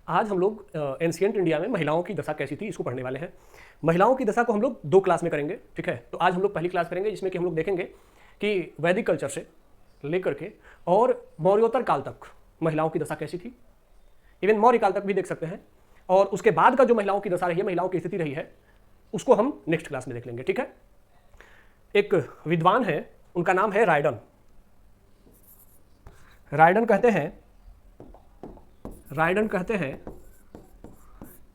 आज हम लोग एंशिएंट इंडिया में महिलाओं की दशा कैसी थी इसको पढ़ने वाले हैं। महिलाओं की दशा को हम लोग 2 क्लास में करेंगे, ठीक है। तो आज हम लोग पहली क्लास करेंगे जिसमें कि हम लोग देखेंगे कि वैदिक कल्चर से लेकर के और मौर्योत्तर काल तक महिलाओं की दशा कैसी थी, इवन मौर्य काल तक भी देख सकते हैं। और उसके बाद का जो महिलाओं की दशा रही है, महिलाओं की स्थिति रही है, उसको हम नेक्स्ट क्लास में देख लेंगे, ठीक है। एक विद्वान है, उनका नाम है रायडन। रायडन कहते हैं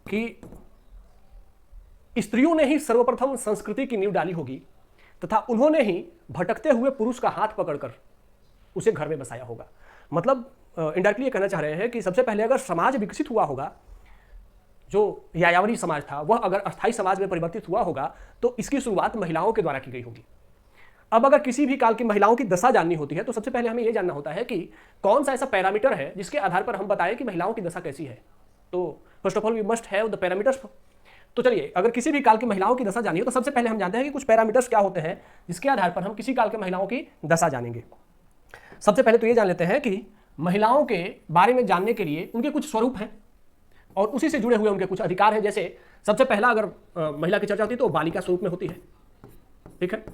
कि स्त्रियों ने ही सर्वप्रथम संस्कृति की नींव डाली होगी तथा उन्होंने ही भटकते हुए पुरुष का हाथ पकड़कर उसे घर में बसाया होगा। मतलब इनडायरेक्टली ये कहना चाह रहे हैं कि सबसे पहले अगर समाज विकसित हुआ होगा, जो यायावरी समाज था वह अगर अस्थायी समाज में परिवर्तित हुआ होगा, तो इसकी शुरुआत महिलाओं के द्वारा की गई होगी। अब अगर किसी भी काल की महिलाओं की दशा जाननी होती है तो सबसे पहले हमें यह जानना होता है कि कौन सा ऐसा पैरामीटर है जिसके आधार पर हम बताएं कि महिलाओं की दशा कैसी है। तो first of all we must have the parameters. तो चलिए, अगर किसी भी काल की महिलाओं की दशा जानिए तो सबसे पहले हम जानते हैं कि कुछ पैरामीटर्स क्या होते हैं जिसके आधार पर हम किसी काल के महिलाओं की दशा जानेंगे। सबसे पहले तो ये जान लेते हैं कि महिलाओं के बारे में जानने के लिए उनके कुछ स्वरूप हैं और उसी से जुड़े हुए उनके कुछ अधिकार हैं। जैसे सबसे पहला अगर महिला की चर्चा होती है तो बालिका स्वरूप में होती है, ठीक है,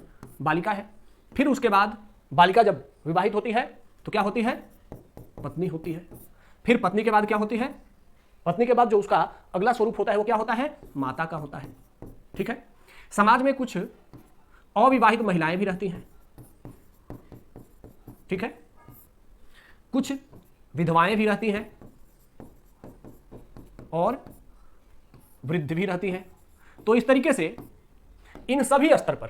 बालिका है। फिर उसके बाद बालिका जब विवाहित होती है तो क्या होती है, पत्नी होती है। फिर पत्नी के बाद क्या होती है, पत्नी के बाद जो उसका अगला स्वरूप होता है वो क्या होता है, माता का होता है, ठीक है। समाज में कुछ अविवाहित महिलाएं भी रहती हैं, ठीक है, कुछ विधवाएं भी रहती हैं और वृद्ध भी रहती हैं। तो इस तरीके से इन सभी स्तर पर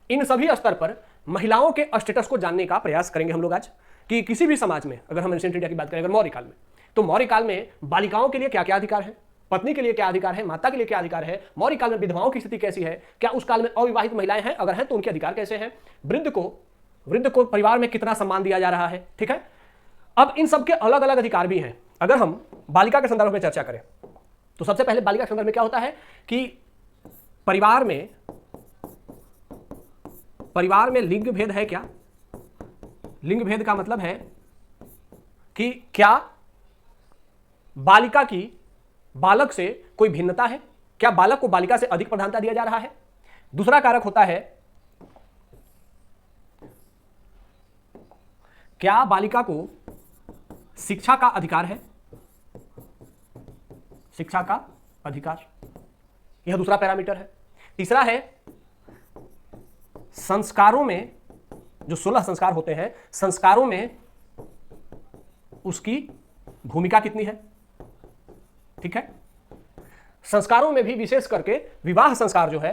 इन सभी स्तर पर महिलाओं के स्टेटस को जानने का प्रयास करेंगे हम लोग आज। कि किसी भी समाज में अगर हम एंशिएंट इंडिया की बात करें, अगर मौर्य काल में, तो मौर्य काल में बालिकाओं के लिए क्या क्या अधिकार है, पत्नी के लिए क्या अधिकार है, माता के लिए क्या अधिकार है, मौर्य काल में विधवाओं की स्थिति कैसी है, क्या उस काल में अविवाहित महिलाएं हैं, अगर हैं तो उनके अधिकार कैसे हैं, वृद्ध को परिवार में कितना सम्मान दिया जा रहा है, ठीक है। अब इन सबके अलग अलग अधिकार भी हैं। अगर हम बालिका के संदर्भ में चर्चा करें तो सबसे पहले बालिका के संदर्भ में क्या होता है कि परिवार में लिंग भेद है क्या। लिंग भेद का मतलब है कि क्या बालिका की बालक से कोई भिन्नता है, क्या बालक को बालिका से अधिक प्रधानता दिया जा रहा है। दूसरा कारक होता है क्या बालिका को शिक्षा का अधिकार है, शिक्षा का अधिकार, यह दूसरा पैरामीटर है। तीसरा है संस्कारों में, जो 16 संस्कार होते हैं, संस्कारों में उसकी भूमिका कितनी है, ठीक है। संस्कारों में भी विशेष करके विवाह संस्कार जो है,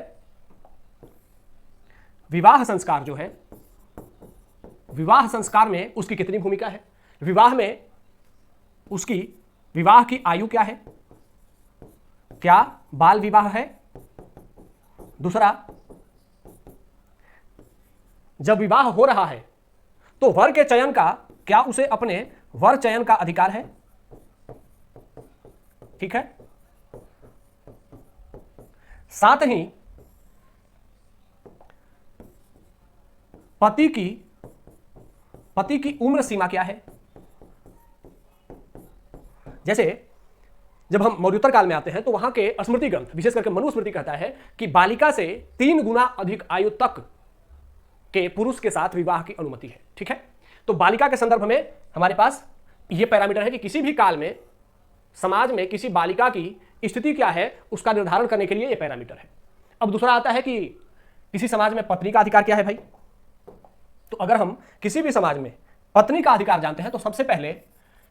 विवाह संस्कार में उसकी कितनी भूमिका है, विवाह में उसकी विवाह की आयु क्या है, क्या बाल विवाह है। दूसरा, जब विवाह हो रहा है तो वर के चयन का, क्या उसे अपने वर चयन का अधिकार है, ठीक है। साथ ही पति की उम्र सीमा क्या है। जैसे जब हम मौर्योत्तर काल में आते हैं तो वहां के स्मृति ग्रंथ, विशेष करके मनुस्मृति कहता है कि बालिका से 3 गुना अधिक आयु तक के पुरुष के साथ विवाह की अनुमति है, ठीक है। तो बालिका के संदर्भ में हमारे पास यह पैरामीटर है कि किसी भी काल में समाज में किसी बालिका की स्थिति क्या है उसका निर्धारण करने के लिए यह पैरामीटर है। अब दूसरा आता है कि किसी समाज में पत्नी का अधिकार क्या है भाई। तो अगर हम किसी भी समाज में पत्नी का अधिकार जानते हैं तो सबसे पहले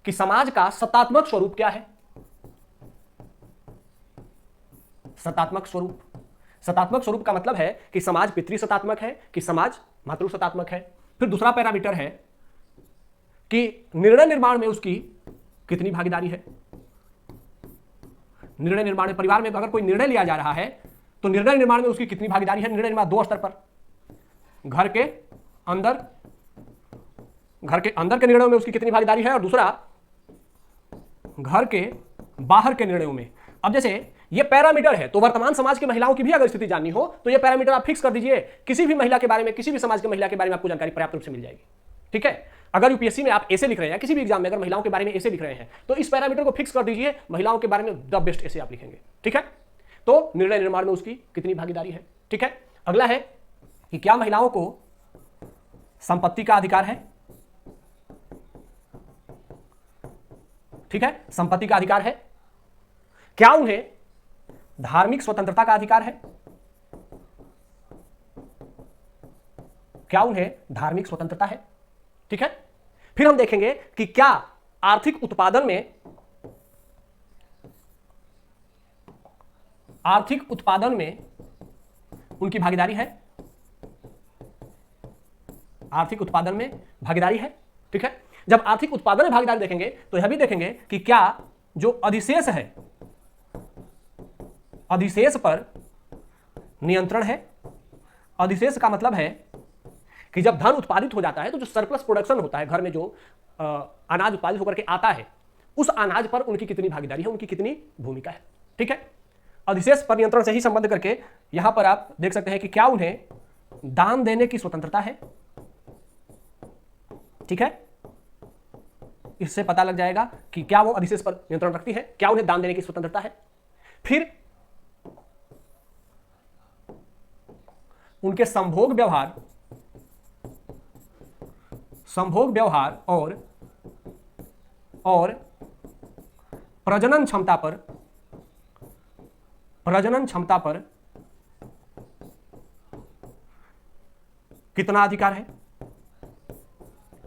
कि समाज का सत्तात्मक स्वरूप क्या है। सत्तात्मक स्वरूप का मतलब है कि समाज पितृसत्तात्मक है कि समाज मातृसत्तात्मक है। फिर दूसरा पैरामीटर है कि निर्णय निर्माण में उसकी कितनी भागीदारी है। निर्णय निर्माण में, परिवार में अगर कोई निर्णय लिया जा रहा है तो निर्णय निर्माण में उसकी कितनी भागीदारी है। निर्णय निर्माण 2 स्तर पर, घर के अंदर के निर्णयों में उसकी कितनी भागीदारी है और दूसरा घर के बाहर के निर्णयों में। अब जैसे ये पैरामीटर है तो वर्तमान समाज की महिलाओं की भी अगर स्थिति जाननी हो तो ये पैरामीटर आप फिक्स कर दीजिए। किसी भी महिला के बारे में, किसी भी समाज की महिला के बारे में आपको जानकारी पर्याप्त रूप से मिल जाएगी, ठीक है। अगर यूपीएससी में आप ऐसे लिख रहे हैं, किसी भी एग्जाम में अगर महिलाओं के बारे में ऐसे लिख रहे हैं, तो इस पैरामीटर को फिक्स कर दीजिए, महिलाओं के बारे में द बेस्ट ऐसे आप लिखेंगे। ठीक है, तो निर्णय निर्माण में उसकी कितनी भागीदारी है। ठीक है, अगला है कि क्या महिलाओं को संपत्ति का अधिकार है। ठीक है, संपत्ति का अधिकार है। क्या उन्हें धार्मिक स्वतंत्रता का अधिकार है। क्या उन्हें धार्मिक स्वतंत्रता है। ठीक है, फिर हम देखेंगे कि क्या आर्थिक उत्पादन में उनकी भागीदारी है। आर्थिक उत्पादन में भागीदारी है। ठीक है, जब आर्थिक उत्पादन में भागीदारी देखेंगे तो यह भी देखेंगे कि क्या जो अधिशेष है, अधिशेष पर नियंत्रण है। अधिशेष का मतलब है कि जब धन उत्पादित हो जाता है तो जो सरप्लस प्रोडक्शन होता है घर में, जो अनाज उत्पादित होकर के आता है, उस अनाज पर उनकी कितनी भागीदारी है, उनकी कितनी भूमिका है। ठीक है, अधिशेष पर नियंत्रण से ही संबंध करके यहां पर आप देख सकते हैं कि क्या उन्हें दान देने की स्वतंत्रता है। ठीक है, इससे पता लग जाएगा कि क्या वो अधिशेष पर नियंत्रण रखती है, क्या उन्हें दान देने की स्वतंत्रता है। फिर उनके संभोग व्यवहार और प्रजनन क्षमता पर कितना अधिकार है।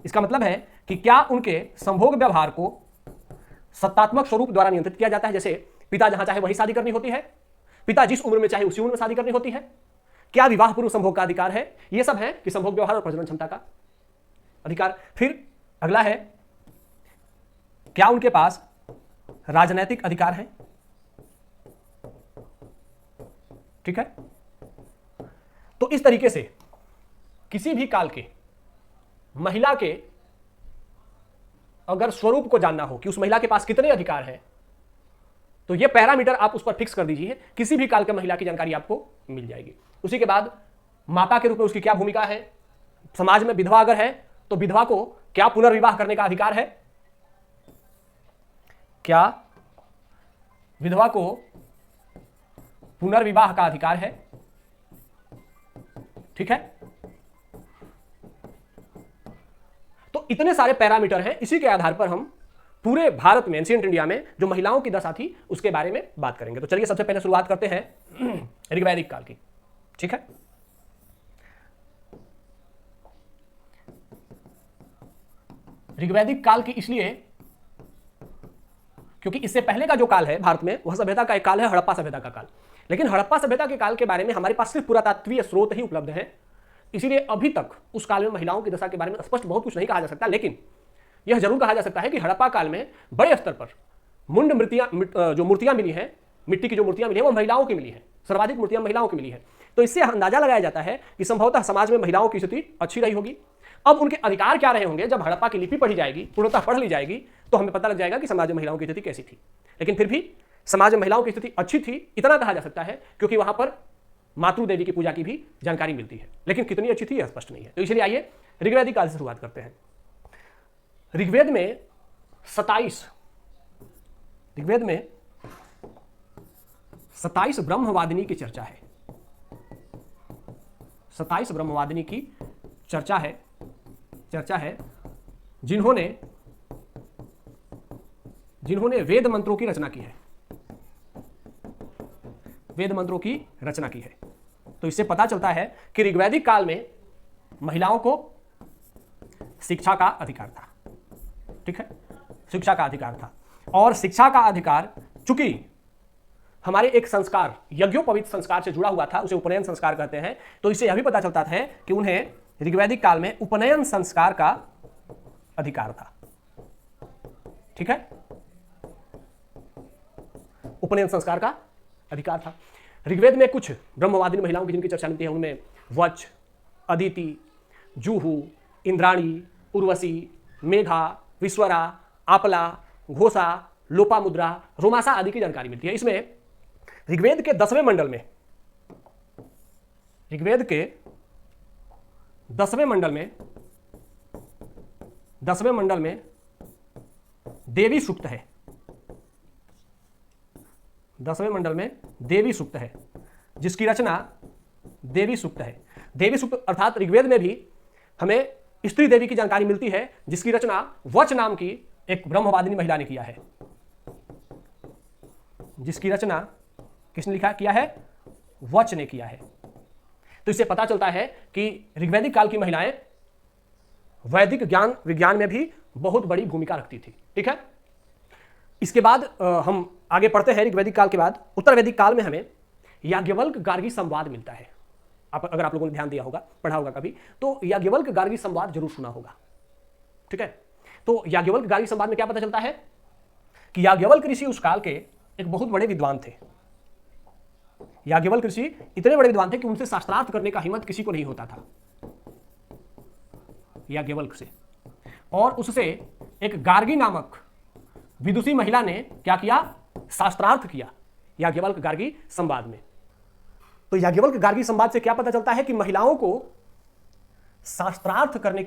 इसका मतलब है कि क्या उनके संभोग व्यवहार को सत्तात्मक स्वरूप द्वारा नियंत्रित किया जाता है, जैसे पिता जहां चाहे वही शादी करनी होती है, पिता जिस उम्र में चाहे उसी उम्र में शादी करनी होती है, क्या विवाह पूर्व संभोग का अधिकार है। यह सब है कि संभोग व्यवहार और प्रजनन क्षमता का अधिकार। फिर अगला है, क्या उनके पास राजनैतिक अधिकार है। ठीक है, तो इस तरीके से किसी भी काल के महिला के अगर स्वरूप को जानना हो कि उस महिला के पास कितने अधिकार हैं, तो ये पैरामीटर आप उस पर फिक्स कर दीजिए, किसी भी काल के महिला की जानकारी आपको मिल जाएगी। उसी के बाद माता के रूप में उसकी क्या भूमिका है। समाज में विधवा अगर है तो विधवा को क्या पुनर्विवाह करने का अधिकार है। क्या विधवा को पुनर्विवाह का अधिकार है। ठीक है, तो इतने सारे पैरामीटर हैं, इसी के आधार पर हम पूरे भारत में, एंशिएंट इंडिया में जो महिलाओं की दशा थी उसके बारे में बात करेंगे। तो चलिए सबसे पहले शुरुआत करते हैं ऋग्वैदिक काल की। ठीक है, ऋग्वैदिक काल की इसलिए क्योंकि इससे पहले का जो काल है भारत में, वह सभ्यता का एक काल है, हड़प्पा सभ्यता का काल। लेकिन हड़प्पा सभ्यता के काल के बारे में हमारे पास सिर्फ पुरातात्वीय स्रोत ही उपलब्ध है, इसीलिए अभी तक उस काल में महिलाओं की दशा के बारे में स्पष्ट बहुत कुछ नहीं कहा जा सकता। लेकिन यह जरूर कहा जा सकता है कि हड़प्पा काल में बड़े स्तर पर मुंड जो मूर्तियां मिली हैं, मिट्टी की जो मूर्तियां मिली हैं, वो महिलाओं की मिली हैं। सर्वाधिक मूर्तियां महिलाओं की मिली हैं। तो इससे अंदाजा लगाया जाता है कि संभवतः समाज में महिलाओं की स्थिति अच्छी रही होगी। अब उनके अधिकार क्या रहे होंगे, जब हड़प्पा की लिपि पढ़ी जाएगी, पूर्णतः पढ़ ली जाएगी, तो हमें पता लग जाएगा कि समाज में महिलाओं की स्थिति कैसी थी। लेकिन फिर भी समाज में महिलाओं की स्थिति अच्छी थी, इतना कहा जा सकता है, क्योंकि वहां पर मातृ देवी की पूजा की भी जानकारी मिलती है। लेकिन कितनी अच्छी थी यह स्पष्ट नहीं है। तो इसलिए आइए ऋग्वैदिक काल से शुरुआत करते हैं। ऋग्वेद में 27 ब्रह्मवादिनी की चर्चा है। 27 ब्रह्मवादिनी की चर्चा है जिन्होंने वेद मंत्रों की रचना की है। वेद मंत्रों की रचना की है। तो इससे पता चलता है कि ऋग्वैदिक काल में महिलाओं को शिक्षा का अधिकार था। ठीक है, शिक्षा का अधिकार था। और शिक्षा का अधिकार चूंकि हमारे एक संस्कार, यज्ञोपवीत संस्कार से जुड़ा हुआ था, उसे उपनयन संस्कार कहते हैं, तो इससे यह भी पता चलता है कि उन्हें ऋग्वैदिक काल में उपनयन संस्कार का अधिकार था। ठीक है, उपनयन संस्कार का अधिकार था। ऋग्वेद में कुछ ब्रह्मवादिनी महिलाओं की जिनकी चर्चा मिलती है, उनमें वच, अदिति, जूहू, इंद्राणी, उर्वशी, मेघा, विश्वरा, आपला, घोषा, लोपामुद्रा, रोमासा आदि की जानकारी मिलती है। इसमें ऋग्वेद के 10वें मंडल में, 10वें मंडल में देवी सूक्त है। 10वें मंडल में देवी सूक्त है, जिसकी रचना देवी सूक्त है। देवी सूक्त अर्थात ऋग्वेद में भी हमें स्त्री देवी की जानकारी मिलती है, जिसकी रचना वच नाम की एक ब्रह्मवादिनी महिला ने किया है। जिसकी रचना किसने लिखा किया है? वच ने किया है। तो इससे पता चलता है कि ऋग्वैदिक काल की महिलाएं वैदिक ज्ञान विज्ञान में भी बहुत बड़ी भूमिका रखती थी। ठीक है, इसके बाद हम आगे पढ़ते हैं। ऋग्वैदिक काल के बाद उत्तर वैदिक काल में हमें याज्ञवल्क्य गार्गी संवाद मिलता है। अगर आप लोगों ने ध्यान दिया होगा, पढ़ा होगा कभी, तो याज्ञवल्क्य गार्गी संवाद जरूर सुना होगा। ठीक है, तो याज्ञवल्क्य गार्गी संवाद में क्या पता चलता है कि याज्ञवल्क्य ऋषि उस काल के एक बहुत बड़े विद्वान थे। याज्ञवल्क्य ऋषि इतने बड़े विद्वान थे कि उनसे शास्त्रार्थ करने का हिम्मत किसी को नहीं होता था, याज्ञवल्क्य से। और उससे एक गार्गी नामक विदुषी महिला ने क्या किया? शास्त्रार्थ किया याज्ञवल्क्य गार्गी संवाद में। तो याज्ञवल्क्य गार्गी संवाद से क्या पता चलता है कि महिलाओं को शास्त्रार्थ करने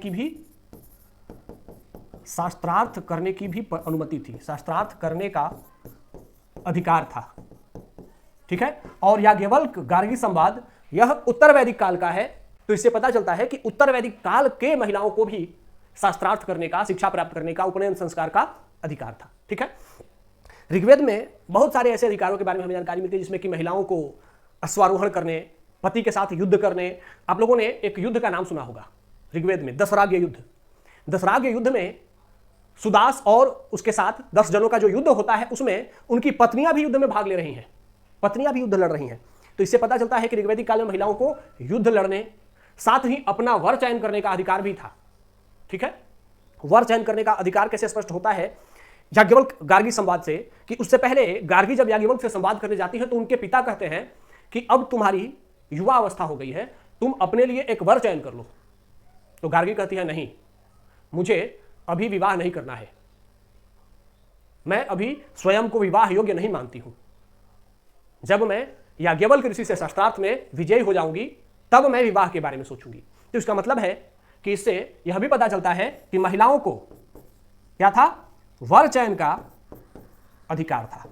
की भी अनुमति थी, शास्त्रार्थ करने का अधिकार था। ठीक है, और याज्ञवल्क्य गार्गी संवाद यह उत्तर वैदिक काल का है। तो इससे पता चलता है कि उत्तर वैदिक काल के महिलाओं को भी शास्त्रार्थ करने का, शिक्षा प्राप्त करने का, उपनयन संस्कार का अधिकार था। ठीक है, ऋग्वेद में बहुत सारे ऐसे अधिकारों के बारे में हमें जानकारी मिलती है, जिसमें कि महिलाओं को अश्वारोहण करने, पति के साथ युद्ध करने। आप लोगों ने एक युद्ध का नाम सुना होगा ऋग्वेद में, दशराग्य युद्ध। दशराग्य युद्ध में सुदास और उसके साथ 10 जनों का जो युद्ध होता है, उसमें उनकी पत्नियां भी युद्ध में भाग ले रही हैं, पत्नियां भी युद्ध लड़ रही हैं। तो इससे पता चलता है कि ऋग्वैदिक काल में महिलाओं को युद्ध लड़ने, साथ ही अपना वर चयन करने का अधिकार भी था। ठीक है, वर चयन करने का अधिकार कैसे स्पष्ट होता है? याज्ञवल्क्य गार्गी संवाद से, कि उससे पहले गार्गी जब याज्ञवल्क्य से संवाद करने जाती है तो उनके पिता कहते हैं कि अब तुम्हारी युवा अवस्था हो गई है, तुम अपने लिए एक वर चयन कर लो। तो गार्गी कहती है नहीं, मुझे अभी विवाह नहीं करना है, मैं अभी स्वयं को विवाह योग्य नहीं मानती हूं। जब मैं याज्ञवल्क्य ऋषि से शास्त्रार्थ में विजयी हो जाऊंगी तब मैं विवाह के बारे में सोचूंगी। तो इसका मतलब है कि इससे यह भी पता चलता है कि महिलाओं को क्या था? वर चयन का अधिकार था,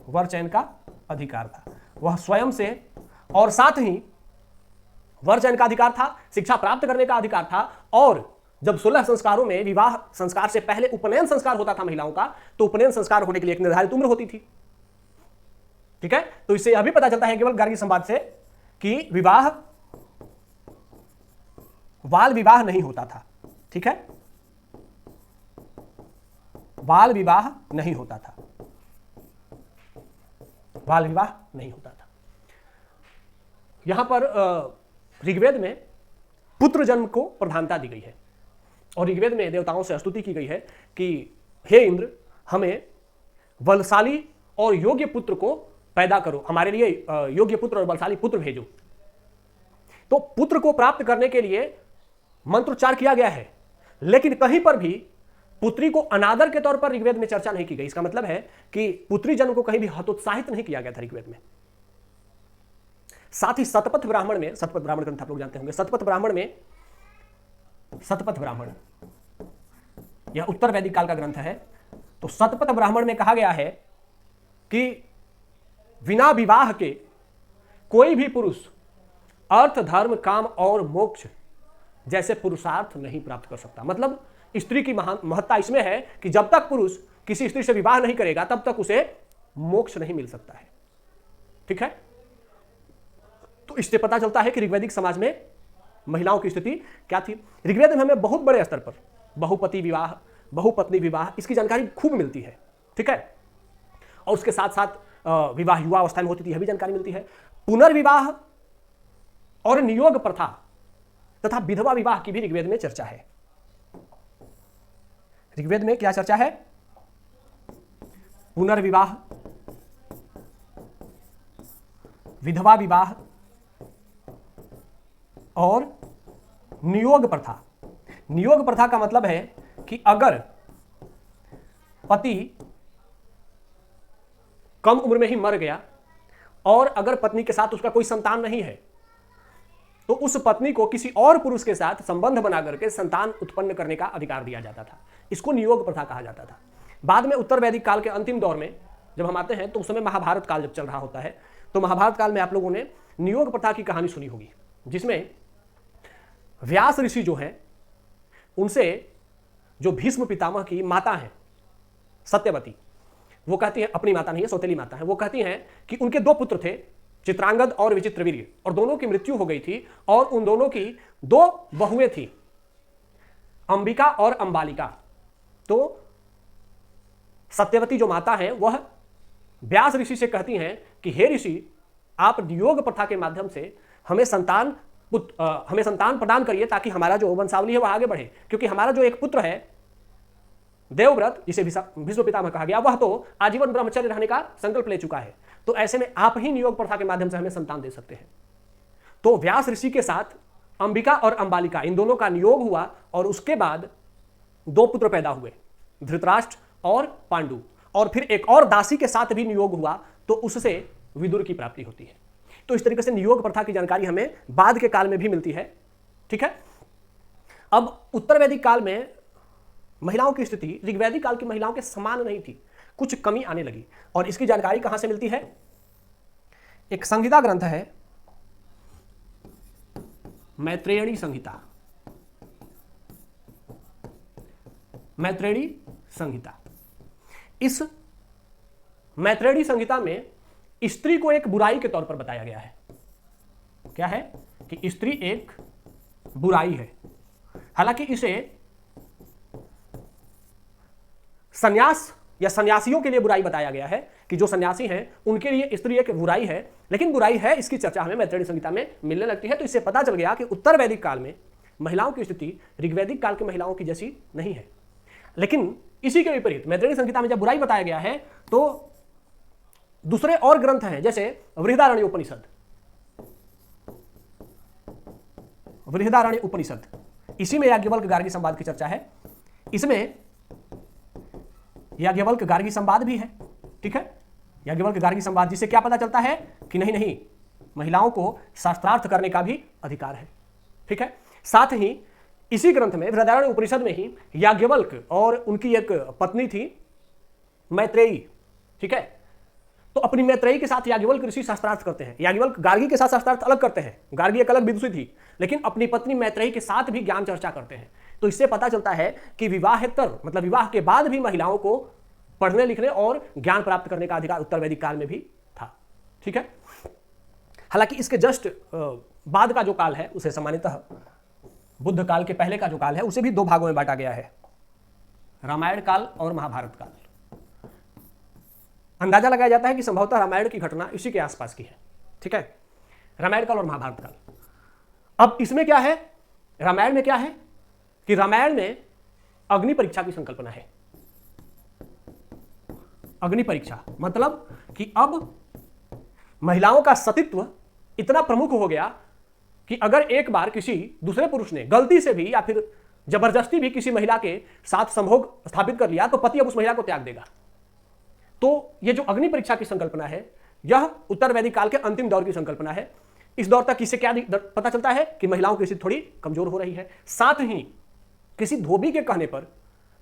वर चयन का अधिकार था। वह स्वयं से, और साथ ही वर चयन का अधिकार था, शिक्षा प्राप्त करने का अधिकार था। और जब 16 संस्कारों में विवाह संस्कार से पहले उपनयन संस्कार होता था महिलाओं का, तो उपनयन संस्कार होने के लिए एक निर्धारित उम्र होती थी। ठीक है, तो इससे यह भी पता चलता है केवल गार्गी संवाद से कि विवाह बाल विवाह नहीं होता था। ठीक है, बाल विवाह नहीं होता था, बाल विवाह नहीं होता था। यहां पर ऋग्वेद में पुत्र जन्म को प्रधानता दी गई है, और ऋग्वेद में देवताओं से स्तुति की गई है कि हे इंद्र, हमें बलशाली और योग्य पुत्र को पैदा करो, हमारे लिए योग्य पुत्र और बलशाली पुत्र भेजो। तो पुत्र को प्राप्त करने के लिए मंत्रोच्चार किया गया है, लेकिन कहीं पर भी पुत्री को अनादर के तौर पर ऋग्वेद में चर्चा नहीं की गई। इसका मतलब है कि पुत्री जन्म को कहीं भी हतोत्साहित नहीं किया गया था ऋग्वेद में। साथ ही शतपथ ब्राह्मण में, शतपथ ब्राह्मण ग्रंथ आप लोग जानते होंगे, शतपथ ब्राह्मण में, शतपथ ब्राह्मण यह उत्तर वैदिक काल का ग्रंथ है। तो शतपथ ब्राह्मण में कहा गया है कि बिना विवाह के कोई भी पुरुष अर्थ, धर्म, काम और मोक्ष जैसे पुरुषार्थ नहीं प्राप्त कर सकता। मतलब स्त्री की महत्ता इसमें है कि जब तक पुरुष किसी स्त्री से विवाह नहीं करेगा तब तक उसे मोक्ष नहीं मिल सकता है। ठीक है, तो इससे पता चलता है कि ऋग्वैदिक समाज में महिलाओं की स्थिति क्या थी। ऋग्वेद में हमें बहुत बड़े स्तर पर बहुपति विवाह, बहुपत्नी विवाह, इसकी जानकारी खूब मिलती है। ठीक है, और उसके साथ साथ विवाह युवा अवस्था में होती थी, यह भी जानकारी मिलती है। पुनर्विवाह और नियोग प्रथा तथा विधवा विवाह की भी ऋग्वेद में चर्चा है। ऋग्वेद में क्या चर्चा है? पुनर्विवाह, विधवा विवाह और नियोग प्रथा। नियोग प्रथा का मतलब है कि अगर पति कम उम्र में ही मर गया और अगर पत्नी के साथ उसका कोई संतान नहीं है, तो उस पत्नी को किसी और पुरुष के साथ संबंध बना करके संतान उत्पन्न करने का अधिकार दिया जाता था। इसको नियोग प्रथा कहा जाता था। बाद में उत्तर वैदिक काल के अंतिम दौर में जब हम आते हैं तो उस समय महाभारत काल जब चल रहा होता है, तो महाभारत काल में आप लोगों ने नियोग प्रथा की कहानी सुनी होगी, जिसमें व्यास ऋषि जो हैं उनसे जो भीष्म पितामह की माता है सत्यवती, वो कहती है, अपनी माता नहीं है, सौतेली माता है, वो कहती हैं कि उनके दो पुत्र थे, चित्रांगद और विचित्रवीर्य, और दोनों की मृत्यु हो गई थी और उन दोनों की दो बहुएं थी, अंबिका और अंबालिका। तो सत्यवती जो माता है वह व्यास ऋषि से कहती हैं कि हे ऋषि, आप नियोग प्रथा के माध्यम से हमें संतान प्रदान करिए ताकि हमारा जो वंशावली है वह आगे बढ़े, क्योंकि हमारा जो एक पुत्र है देवव्रत, जिसे भीष्म पितामह कहा गया, वह तो आजीवन ब्रह्मचर्य रहने का संकल्प ले चुका है, तो ऐसे में आप ही नियोग प्रथा के माध्यम से हमें संतान दे सकते हैं। तो व्यास ऋषि के साथ अंबिका और अंबालिका इन दोनों का नियोग हुआ और उसके बाद दो पुत्र पैदा हुए, धृतराष्ट्र और पांडु, और फिर एक और दासी के साथ भी नियोग हुआ, तो उससे विदुर की प्राप्ति होती है। तो इस तरीके से नियोग प्रथा की जानकारी हमें बाद के काल में भी मिलती है। ठीक है, अब उत्तर वैदिक काल में महिलाओं की स्थिति ऋग्वैदिक काल की महिलाओं के समान नहीं थी, कुछ कमी आने लगी, और इसकी जानकारी कहां से मिलती है? एक संहिता ग्रंथ है मैत्रेयणी संहिता। मैत्रेयणी संहिता, इस मैत्रेयणी संहिता में स्त्री को एक बुराई के तौर पर बताया गया है। क्या है? कि स्त्री एक बुराई है। हालांकि इसे सन्यास या सन्यासियों के लिए बुराई बताया गया है कि जो सन्यासी हैं उनके लिए स्त्री एक बुराई है, लेकिन बुराई है इसकी चर्चा हमें मैत्रेयणी संहिता में मिलने लगती है। तो इससे पता चल गया कि उत्तर वैदिक काल में महिलाओं की स्थिति ऋग्वैदिक काल की महिलाओं की जैसी नहीं है। लेकिन इसी के विपरीत मैत्रेयणी संहिता में जब बुराई बताया गया है तो दूसरे और ग्रंथ हैं, जैसे बृहदारण्य उपनिषद। बृहदारण्य उपनिषद, इसी में याज्ञवल्क्य गार्गी संवाद की चर्चा है। इसमें याज्ञवल्क्य गार्गी संवाद भी है। ठीक है, याज्ञवल्क्य गार्गी संवाद, जिससे क्या पता चलता है कि नहीं, महिलाओं को शास्त्रार्थ करने का भी अधिकार है। ठीक है, साथ ही इसी ग्रंथ में बृहदारण्य उपनिषद में ही याज्ञवल्क्य और उनकी एक पत्नी थी मैत्रेयी। ठीक है, तो अपनी मैत्रेयी के साथ याज्ञवल्क्य ऋषि शास्त्रार्थ करते हैं। याज्ञवल्क्य गार्गी के साथ शास्त्रार्थ अलग करते हैं, गार्गी एक अलग विदुषी थी, लेकिन अपनी पत्नी मैत्रेयी के साथ भी ज्ञान चर्चा करते हैं। तो इससे पता चलता है कि विवाहेतर मतलब विवाह के बाद भी महिलाओं को पढ़ने लिखने और ज्ञान प्राप्त करने का अधिकार उत्तर वैदिक काल में भी था। ठीक है, हालांकि इसके जस्ट बाद का जो काल है उसे सामान्यतः बुद्ध काल के पहले का जो काल है उसे भी दो भागों में बांटा गया है, रामायण काल और महाभारत काल। अंदाजा लगाया जाता है कि संभवतः रामायण की घटना इसी के आसपास की है। ठीक है, रामायण काल और महाभारत काल। अब इसमें क्या है, रामायण में क्या है कि रामायण में अग्नि परीक्षा की संकल्पना है। अग्नि परीक्षा मतलब कि अब महिलाओं का सतीत्व इतना प्रमुख हो गया कि अगर एक बार किसी दूसरे पुरुष ने गलती से भी या फिर जबरदस्ती भी किसी महिला के साथ संभोग स्थापित कर लिया तो पति अब उस महिला को त्याग देगा। तो ये जो अग्नि परीक्षा की संकल्पना है यह उत्तर वैदिक काल के अंतिम दौर की संकल्पना है। इस दौर तक इससे क्या पता चलता है कि महिलाओं की स्थिति थोड़ी कमजोर हो रही है। साथ ही किसी धोबी के कहने पर,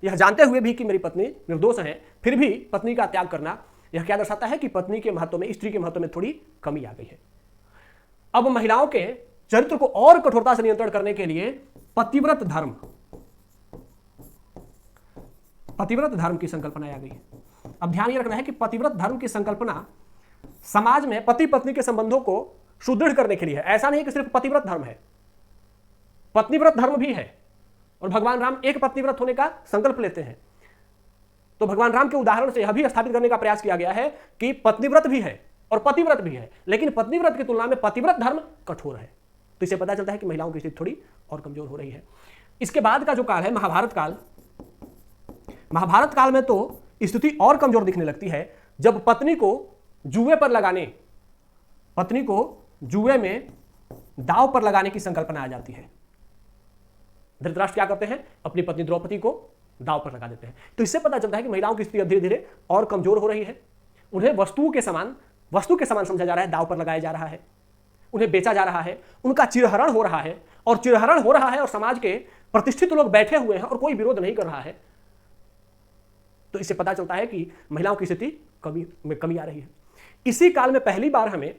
यह जानते हुए भी कि मेरी पत्नी निर्दोष है, फिर भी पत्नी का त्याग करना, यह क्या दर्शाता है कि पत्नी के महत्व में, स्त्री के महत्व में थोड़ी कमी आ गई है। अब महिलाओं के चरित्र को और कठोरता से नियंत्रण करने के लिए पतिव्रत धर्म की संकल्पना आ गई है। अब ध्यान ये रखना है कि पतिव्रत धर्म की संकल्पना समाज में पति पत्नी के संबंधों को सुदृढ़ करने के लिए है। ऐसा नहीं कि सिर्फ पतिव्रत धर्म है, पत्नीव्रत धर्म भी है। और भगवान राम एक पत्नीव्रत होने का संकल्प लेते हैं, तो भगवान राम के उदाहरण से यह भी स्थापित करने का प्रयास किया गया है कि पत्नीव्रत भी है और पतिव्रत भी है, लेकिन पत्नीव्रत की तुलना में पतिव्रत धर्म कठोर है। तो इससे पता चलता है कि महिलाओं की स्थिति थोड़ी और कमजोर हो रही है। इसके बाद का जो काल है महाभारत काल, महाभारत काल में तो स्थिति और कमजोर दिखने लगती है जब पत्नी को जुए में दांव पर लगाने की संकल्पना आ जाती है। धृतराष्ट्र क्या करते हैं, अपनी पत्नी द्रौपदी को दांव पर लगा देते हैं। तो इससे पता चलता है कि महिलाओं की स्थिति धीरे धीरे और कमजोर हो रही है। उन्हें वस्तु के समान समझा जा रहा है, दांव पर लगाया जा रहा है। उन्हें बेचा जा रहा है, उनका चिरहरण हो रहा है, और चिरहरण हो रहा है और समाज के प्रतिष्ठित लोग बैठे हुए हैं और कोई विरोध नहीं कर रहा है, तो इससे पता चलता है कि महिलाओं की स्थिति कमी आ रही है। इसी काल में पहली बार हमें,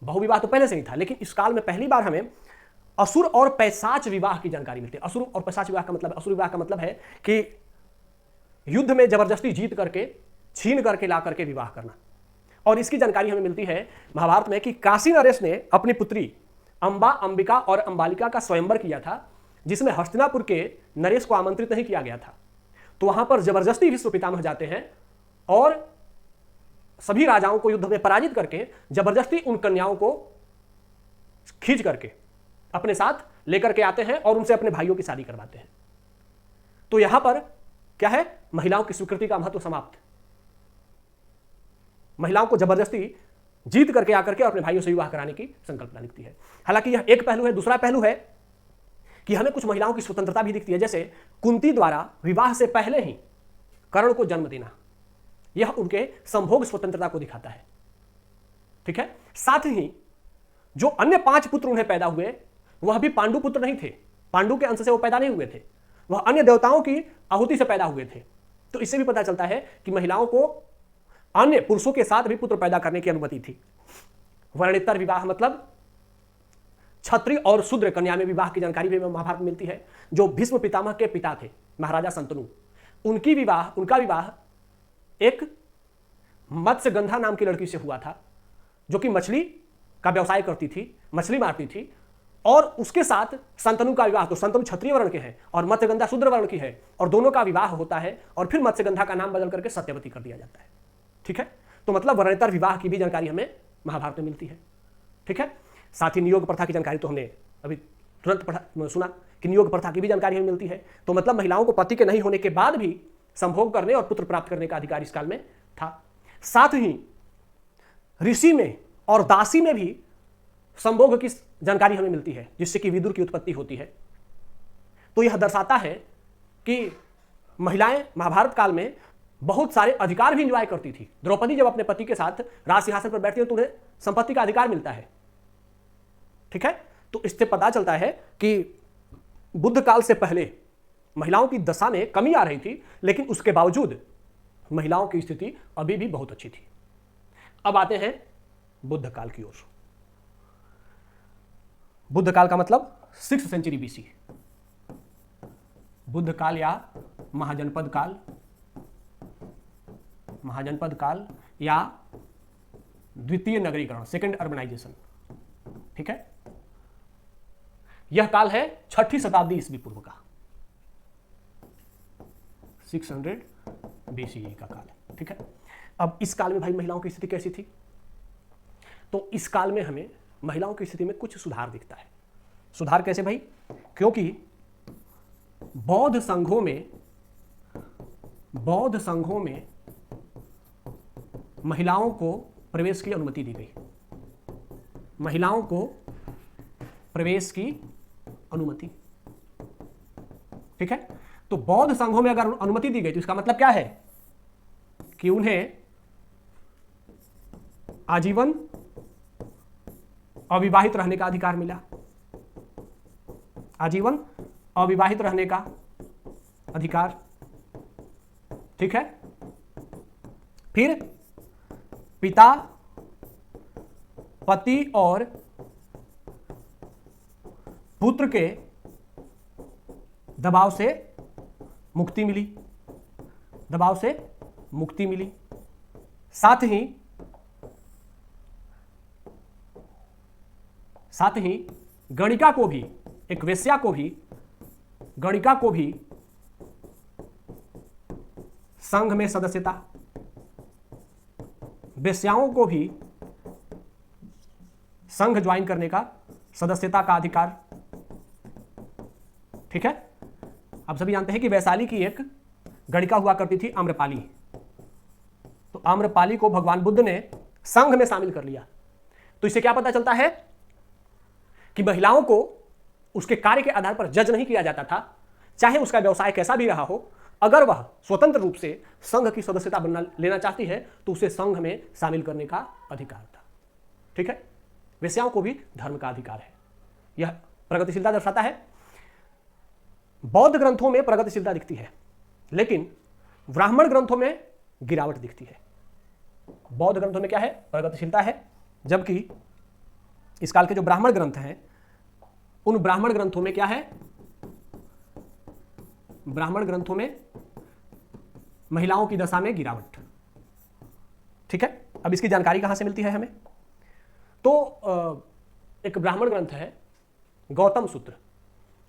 बहुविवाह तो पहले से ही था, लेकिन इस काल में पहली बार हमें असुर और पैशाच विवाह की जानकारी मिलती है। असुर और पैशाच विवाह का मतलब, असुर विवाह का मतलब है कि युद्ध में जबरदस्ती जीत करके, छीन करके ला करके विवाह करना। और इसकी जानकारी हमें मिलती है महाभारत में कि काशी नरेश ने अपनी पुत्री अंबा, अंबिका और अंबालिका का स्वयंवर किया था, जिसमें हस्तिनापुर के नरेश को आमंत्रित नहीं किया गया था। तो वहां पर जबरदस्ती विश्व पितामह जाते हैं और सभी राजाओं को युद्ध में पराजित करके जबरदस्ती उन कन्याओं को खींच करके अपने साथ लेकर के आते हैं और उनसे अपने भाइयों की शादी करवाते हैं। तो यहां पर क्या है, महिलाओं की स्वीकृति का महत्व समाप्त। महिलाओं को जबरदस्ती जीत करके आकर के अपने भाइयों से विवाह कराने की संकल्पना दिखती है। हालांकि यह एक पहलू है। दूसरा पहलू है कि हमें कुछ महिलाओं की स्वतंत्रता भी दिखती है, जैसे कुंती द्वारा विवाह से पहले ही कर्ण को जन्म देना, यह उनके संभोग स्वतंत्रता को दिखाता है। ठीक है। साथ ही जो अन्य 5 पुत्र उन्हें पैदा हुए वह भी पांडु पुत्र नहीं थे, पांडु के अंश से वो पैदा नहीं हुए थे, वह अन्य देवताओं की आहुति से पैदा हुए थे। तो इससे भी पता चलता है कि महिलाओं को अन्य पुरुषों के साथ भी पुत्र पैदा करने की अनुमति थी। वर्णितर विवाह मतलब क्षत्रिय और शूद्र कन्या में विवाह की जानकारी भी महाभारत में मिलती है। जो भीष्म पितामह के पिता थे महाराजा शंतनु, उनका विवाह एक मत्स्यगंधा नाम की लड़की से हुआ था, जो कि मछली का व्यवसाय करती थी, मछली मारती थी, और उसके साथ शंतनु का विवाह, तो शंतनु क्षत्रिय वर्ण के हैं और मत्स्यगंधा शूद्र वर्ण की है, और दोनों का विवाह होता है और फिर मत्स्यगंधा का नाम बदल करके सत्यवती कर दिया जाता है। ठीक है। तो मतलब वर्णितर विवाह की भी जानकारी हमें महाभारत में मिलती है। ठीक है। साथ ही नियोग प्रथा की जानकारी तो हमने अभी तुरंत सुना कि नियोग प्रथा की भी जानकारी हमें मिलती है। तो मतलब महिलाओं को पति के नहीं होने के बाद भी संभोग करने और पुत्र प्राप्त करने का अधिकार इस काल में था। साथ ही ऋषि में और दासी में भी संभोग की जानकारी हमें मिलती है, जिससे कि विदुर की उत्पत्ति होती है। तो यह दर्शाता है कि महिलाएं महाभारत काल में बहुत सारे अधिकार भी एंजॉय करती थी। द्रौपदी जब अपने पति के साथ राज सिंहासन पर बैठती है तो उन्हें संपत्ति का अधिकार मिलता है। ठीक है। तो इससे पता चलता है कि बुद्ध काल से पहले महिलाओं की दशा में कमी आ रही थी, लेकिन उसके बावजूद महिलाओं की स्थिति अभी भी बहुत अच्छी थी। अब आते हैं बुद्ध काल की ओर। बुद्ध काल का मतलब 6th सेंचुरी बीसी, बुद्ध काल या महाजनपद काल या द्वितीय नगरीकरण, सेकेंड अर्बनाइजेशन। ठीक है। यह काल है 6ठी शताब्दी ईस्वी पूर्व का, 600 BCE का काल है। ठीक है। अब इस काल में भाई महिलाओं की स्थिति कैसी थी? तो इस काल में हमें महिलाओं की स्थिति में कुछ सुधार दिखता है। सुधार कैसे भाई? क्योंकि बौद्ध संघों में महिलाओं को प्रवेश की अनुमति दी गई। महिलाओं को प्रवेश की अनुमति। ठीक है। तो बौद्ध संघों में अगर अनुमति दी गई तो इसका मतलब क्या है कि उन्हें आजीवन अविवाहित रहने का अधिकार मिला। आजीवन अविवाहित रहने का अधिकार। ठीक है। फिर पिता, पति और पुत्र के दबाव से मुक्ति मिली। साथ ही गणिका को भी, एक वेश्या को भी, गणिका को भी संघ में सदस्यता, वेश्याओं को भी संघ ज्वाइन करने का, सदस्यता का अधिकार। ठीक है। आप सभी जानते हैं कि वैशाली की एक गणिका हुआ करती थी, आम्रपाली। तो आम्रपाली को भगवान बुद्ध ने संघ में शामिल कर लिया। तो इससे क्या पता चलता है कि महिलाओं को उसके कार्य के आधार पर जज नहीं किया जाता था, चाहे उसका व्यवसाय कैसा भी रहा हो। अगर वह स्वतंत्र रूप से संघ की सदस्यता लेना चाहती है तो उसे संघ में शामिल करने का अधिकार था। ठीक है। वेश्याओं को भी धर्म का अधिकार है। यह प्रगतिशीलता दर्शाता है। बौद्ध ग्रंथों में प्रगतिशीलता दिखती है, लेकिन ब्राह्मण ग्रंथों में गिरावट दिखती है। बौद्ध ग्रंथों में क्या है? प्रगतिशीलता है, जबकि इस काल के जो ब्राह्मण ग्रंथ हैं उन ब्राह्मण ग्रंथों में क्या है? ब्राह्मण ग्रंथों में महिलाओं की दशा में गिरावट। ठीक है, अब इसकी जानकारी कहां से मिलती है हमें? तो एक ब्राह्मण ग्रंथ है गौतम सूत्र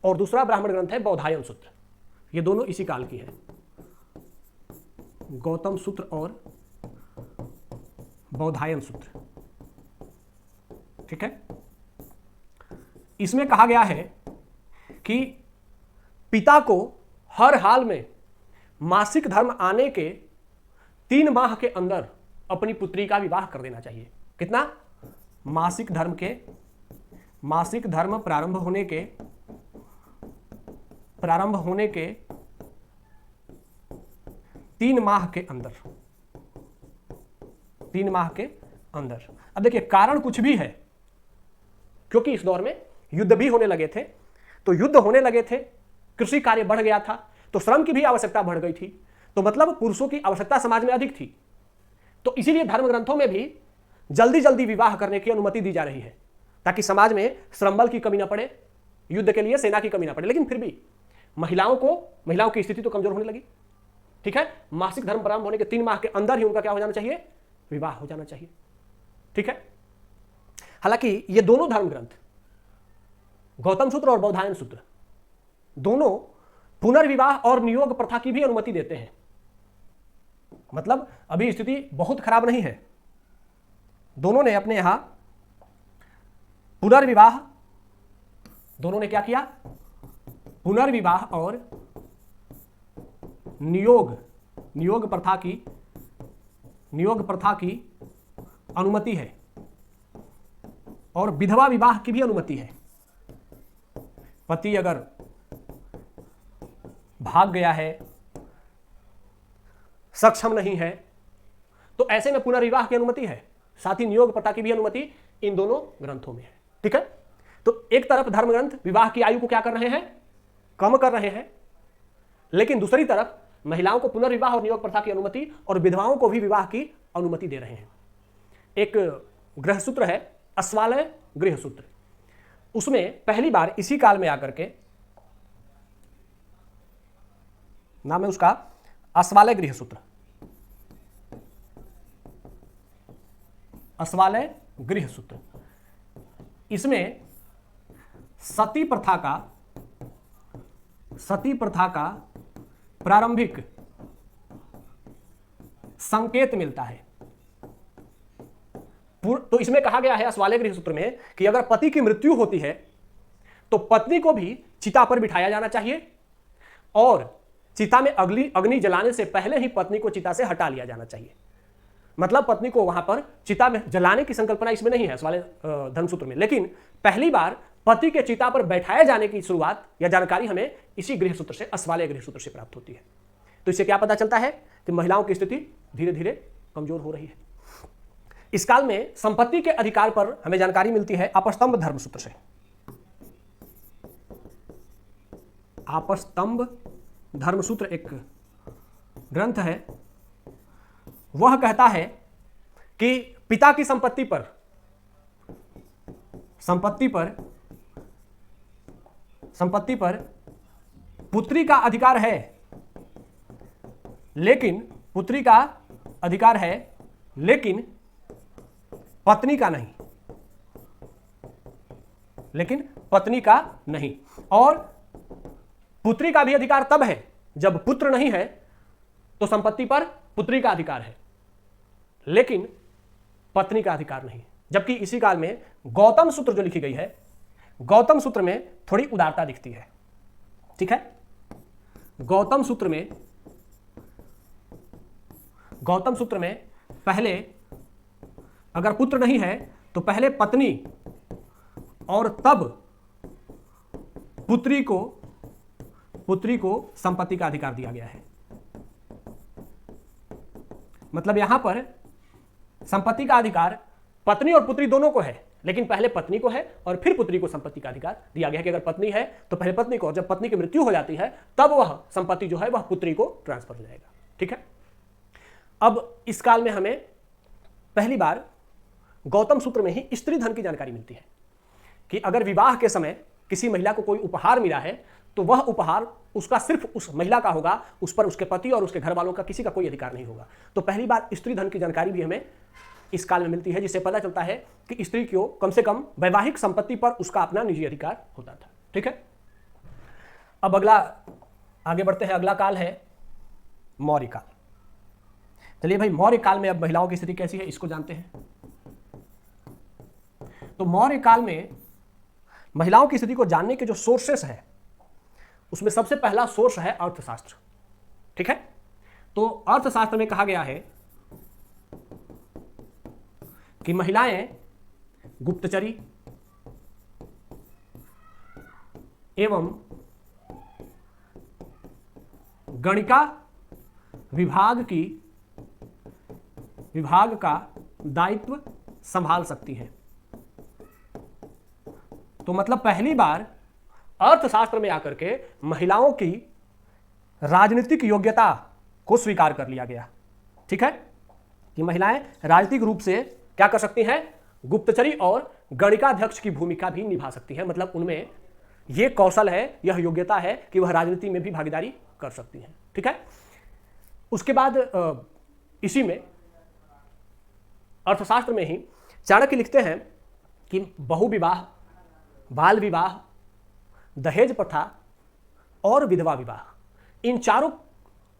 और दूसरा ब्राह्मण ग्रंथ है बौधायन सूत्र। ये दोनों इसी काल की है, गौतम सूत्र और बौधायन सूत्र। ठीक है, इसमें कहा गया है कि पिता को हर हाल में मासिक धर्म आने के 3 माह के अंदर अपनी पुत्री का विवाह कर देना चाहिए। कितना? मासिक धर्म प्रारंभ होने के 3 माह के अंदर। 3 माह के अंदर। अब देखिए, कारण कुछ भी है, क्योंकि इस दौर में युद्ध भी होने लगे थे। तो युद्ध होने लगे थे, कृषि कार्य बढ़ गया था, तो श्रम की भी आवश्यकता बढ़ गई थी, तो मतलब पुरुषों की आवश्यकता समाज में अधिक थी। तो इसीलिए धर्म ग्रंथों में भी जल्दी जल्दी विवाह करने की अनुमति दी जा रही है, ताकि समाज में श्रम बल की कमी न पड़े, युद्ध के लिए सेना की कमी न पड़े। लेकिन फिर भी महिलाओं की स्थिति तो कमजोर होने लगी। ठीक है, मासिक धर्म प्रारंभ होने के 3 माह के अंदर ही उनका क्या हो जाना चाहिए? विवाह हो जाना चाहिए। ठीक है, हालांकि ये दोनों धर्म ग्रंथ, गौतम सूत्र और बौधायन सूत्र, दोनों पुनर्विवाह और नियोग प्रथा की भी अनुमति देते हैं। मतलब अभी स्थिति बहुत खराब नहीं है। दोनों ने अपने यहां पुनर्विवाह, दोनों ने क्या किया? पुनर्विवाह और नियोग प्रथा की अनुमति है और विधवा विवाह की भी अनुमति है। पति अगर भाग गया है, सक्षम नहीं है, तो ऐसे में पुनर्विवाह की अनुमति है। साथ ही नियोग प्रथा की भी अनुमति इन दोनों ग्रंथों में है। ठीक है, तो एक तरफ धर्म ग्रंथ विवाह की आयु को क्या कर रहे हैं? कम कर रहे हैं, लेकिन दूसरी तरफ महिलाओं को पुनर्विवाह और नियोग प्रथा की अनुमति और विधवाओं को भी विवाह की अनुमति दे रहे हैं। एक गृह सूत्र है, अस्वालय गृह सूत्र। उसमें पहली बार इसी काल में आकर के, नाम है उसका अस्वालय गृह सूत्र। अस्वालय गृह सूत्र, इसमें सती प्रथा का प्रारंभिक संकेत मिलता है। तो इसमें कहा गया है अस्वालय गृह सूत्र में कि अगर पति की मृत्यु होती है तो पत्नी को भी चिता पर बिठाया जाना चाहिए और चिता में अग्नि जलाने से पहले ही पत्नी को चिता से हटा लिया जाना चाहिए। मतलब पत्नी को वहां पर चिता में जलाने की संकल्पना इसमें नहीं है अस्वालय धर्मसूत्र में, लेकिन पहली बार पति के चिता पर बैठाए जाने की शुरुआत या जानकारी हमें इसी गृह सूत्र से, अस्वालय गृह सूत्र से प्राप्त होती है। तो इससे क्या पता चलता है कि महिलाओं की स्थिति धीरे धीरे कमजोर हो रही है। इस काल में संपत्ति के अधिकार पर हमें जानकारी मिलती है आपस्तंभ धर्मसूत्र से। आपस्तंभ धर्मसूत्र एक ग्रंथ है, वह कहता है कि पिता की संपत्ति पर पुत्री का अधिकार है, लेकिन पत्नी का नहीं। और पुत्री का भी अधिकार तब है जब पुत्र नहीं है, तो संपत्ति पर पुत्री का अधिकार है, लेकिन पत्नी का अधिकार नहीं। जबकि इसी काल में गौतम सूत्र जो लिखी गई है, गौतम सूत्र में थोड़ी उदारता दिखती है। ठीक है, गौतम सूत्र में पहले अगर पुत्र नहीं है तो पहले पत्नी और तब पुत्री को संपत्ति का अधिकार दिया गया है। मतलब यहां पर संपत्ति का अधिकार पत्नी और पुत्री दोनों को है, लेकिन पहले पत्नी को है और फिर पुत्री को संपत्ति का अधिकार दिया गया है कि अगर पत्नी है तो पहले पत्नी को, और जब पत्नी की मृत्यु हो जाती है तब वह संपत्ति जो है वह पुत्री को ट्रांसफर हो जाएगा। ठीक है। अब इस काल में हमें पहली बार गौतम सूत्र में ही स्त्री धन की जानकारी मिलती है कि अगर विवाह के समय किसी महिला को कोई उपहार मिला है तो वह उपहार उसका सिर्फ उस महिला का होगा, उस पर उसके पति और उसके घर वालों का किसी का कोई अधिकार नहीं होगा। तो पहली बार स्त्री धन की जानकारी भी हमें इस काल में मिलती है, जिससे पता चलता है कि स्त्री को कम से कम वैवाहिक संपत्ति पर उसका अपना निजी अधिकार होता था। ठीक है। अब अगला आगे बढ़ते हैं, अगला काल है मौर्य काल। चलिए भाई, मौर्य काल में अब महिलाओं की स्थिति कैसी है इसको जानते हैं। तो मौर्य काल में महिलाओं की स्थिति को जानने के जो सोर्सेस है उसमें सबसे पहला सोर्स है अर्थशास्त्र। ठीक है। तो अर्थशास्त्र में कहा गया है कि महिलाएं गुप्तचरी एवं गणिका विभाग का दायित्व संभाल सकती हैं। तो मतलब पहली बार अर्थशास्त्र में आकर के महिलाओं की राजनीतिक योग्यता को स्वीकार कर लिया गया। ठीक है, कि महिलाएं राजनीतिक रूप से क्या कर सकती हैं, गुप्तचरी और गणिकाध्यक्ष की भूमिका भी निभा सकती हैं। मतलब उनमें यह कौशल है, यह योग्यता है कि वह राजनीति में भी भागीदारी कर सकती हैं। ठीक है। उसके बाद इसी में अर्थशास्त्र में ही चाणक्य लिखते हैं कि बहुविवाह, बाल विवाह, दहेज प्रथा और विधवा विवाह, इन चारों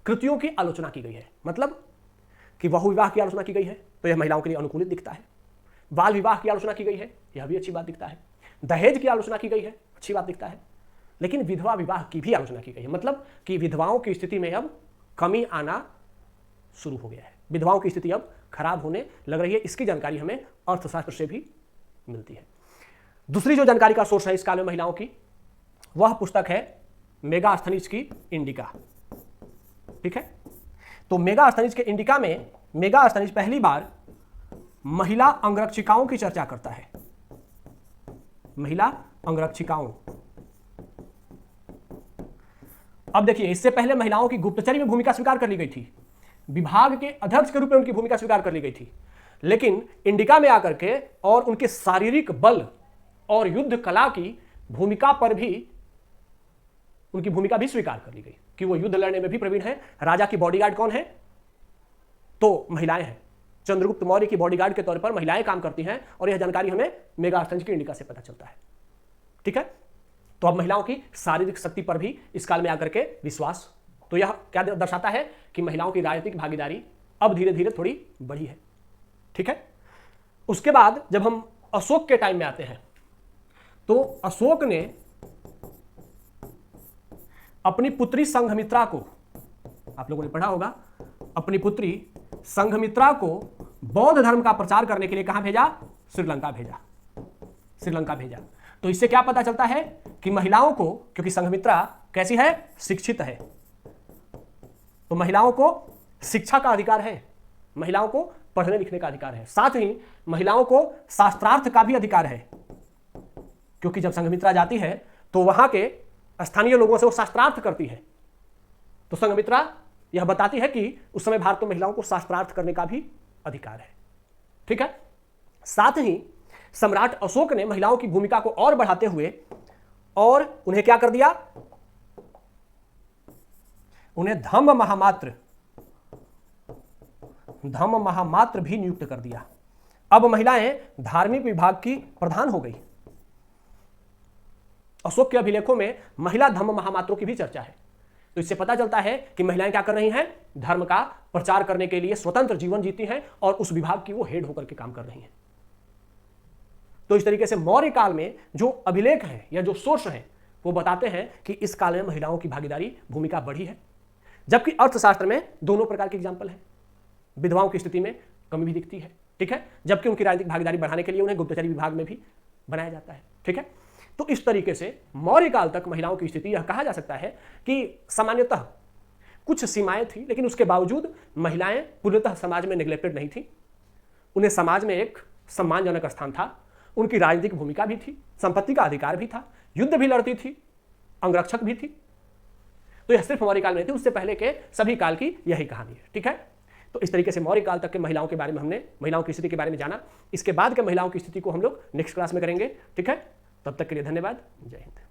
कृतियों की आलोचना की गई है। मतलब कि बहु विवाह की आलोचना की गई है तो यह महिलाओं के लिए अनुकूलित दिखता है, बाल विवाह की आलोचना की गई है, यह भी अच्छी बात दिखता है, दहेज की आलोचना की गई है, अच्छी बात दिखता है, लेकिन विधवा विवाह की भी आलोचना की गई है। मतलब कि विधवाओं की स्थिति में अब कमी आना शुरू हो गया है, विधवाओं की स्थिति अब खराब होने लग रही है। इसकी जानकारी हमें अर्थशास्त्र से भी मिलती है। दूसरी जो जानकारी का सोर्स है इस काल में महिलाओं की, वह पुस्तक है मेगास्थनीज की इंडिका। ठीक है। तो मेगास्थनीज के इंडिका में मेगास्थनीज पहली बार महिला अंगरक्षिकाओं की चर्चा करता है। महिला अंगरक्षिकाओं, अब देखिए, इससे पहले महिलाओं की गुप्तचरी में भूमिका स्वीकार कर ली गई थी, विभाग के अध्यक्ष के रूप में उनकी भूमिका स्वीकार कर ली गई थी, लेकिन इंडिका में आकर के और उनके शारीरिक बल और युद्ध कला की भूमिका पर भी उनकी भूमिका भी स्वीकार कर ली गई कि वो युद्ध लड़ने में भी प्रवीण है। राजा की बॉडीगार्ड कौन है, तो महिलाएं हैं। चंद्रगुप्त मौर्य की बॉडीगार्ड के तौर पर महिलाएं काम करती हैं और यह जानकारी हमें मेगास्थनीज की इंडिका से पता चलता है। ठीक है। तो अब महिलाओं की शारीरिक शक्ति पर भी इस काल में आकर के विश्वास, तो यह क्या दर्शाता है कि महिलाओं की राजनीतिक भागीदारी अब धीरे धीरे थोड़ी बढ़ी है। ठीक है। उसके बाद जब हम अशोक के टाइम में आते हैं तो अशोक ने अपनी पुत्री संघमित्रा को, आप लोगों ने पढ़ा होगा, अपनी पुत्री संघमित्रा को बौद्ध धर्म का प्रचार करने के लिए कहां भेजा, श्रीलंका भेजा, श्रीलंका भेजा। तो इससे क्या पता चलता है कि महिलाओं को, क्योंकि संघमित्रा कैसी है, शिक्षित है, तो महिलाओं को शिक्षा का अधिकार है, महिलाओं को पढ़ने लिखने का अधिकार है, साथ ही महिलाओं को शास्त्रार्थ का भी अधिकार है, क्योंकि जब संघमित्रा जाती है तो वहां के स्थानीय लोगों से वो शास्त्रार्थ करती है। तो संघमित्रा यह बताती है कि उस समय भारत में महिलाओं को शास्त्रार्थ करने का भी अधिकार है। ठीक है। साथ ही सम्राट अशोक ने महिलाओं की भूमिका को और बढ़ाते हुए और उन्हें क्या कर दिया, उन्हें धम्म महामात्र भी नियुक्त कर दिया। अब महिलाएं धार्मिक विभाग की प्रधान हो गई। अशोक के अभिलेखों में महिला धम्म महामात्रों की भी चर्चा है। तो इससे पता चलता है कि महिलाएं क्या कर रही हैं, धर्म का प्रचार करने के लिए स्वतंत्र जीवन जीती हैं और उस विभाग की वो हेड होकर के काम कर रही हैं। तो इस तरीके से मौर्य काल में जो अभिलेख हैं या जो सोर्स हैं वो बताते हैं कि इस काल में महिलाओं की भागीदारी, भूमिका बढ़ी है। जबकि अर्थशास्त्र में दोनों प्रकार के एग्जाम्पल हैं, विधवाओं की स्थिति में कमी भी दिखती है। ठीक है। जबकि उनकी राजनीतिक भागीदारी बढ़ाने के लिए उन्हें गुप्तचरी विभाग में भी बनाया जाता है। ठीक है। तो इस तरीके से मौर्य काल तक महिलाओं की स्थिति, यह कहा जा सकता है कि सामान्यतः कुछ सीमाएं थी, लेकिन उसके बावजूद महिलाएं पूर्णतः समाज में नेग्लेक्टेड नहीं थी। उन्हें समाज में एक सम्मानजनक स्थान था। उनकी राजनीतिक भूमिका भी थी, संपत्ति का अधिकार भी था, युद्ध भी लड़ती थी, अंगरक्षक भी थी। तो यह सिर्फ मौर्य काल में नहीं थी, उससे पहले के सभी काल की यही कहानी है। ठीक है, तो इस तरीके से मौर्य काल तक के महिलाओं के बारे में हमने महिलाओं की स्थिति के बारे में जाना। इसके बाद के महिलाओं की स्थिति को हम लोग नेक्स्ट क्लास में करेंगे। ठीक है, तब तक के लिए धन्यवाद। जय हिंद।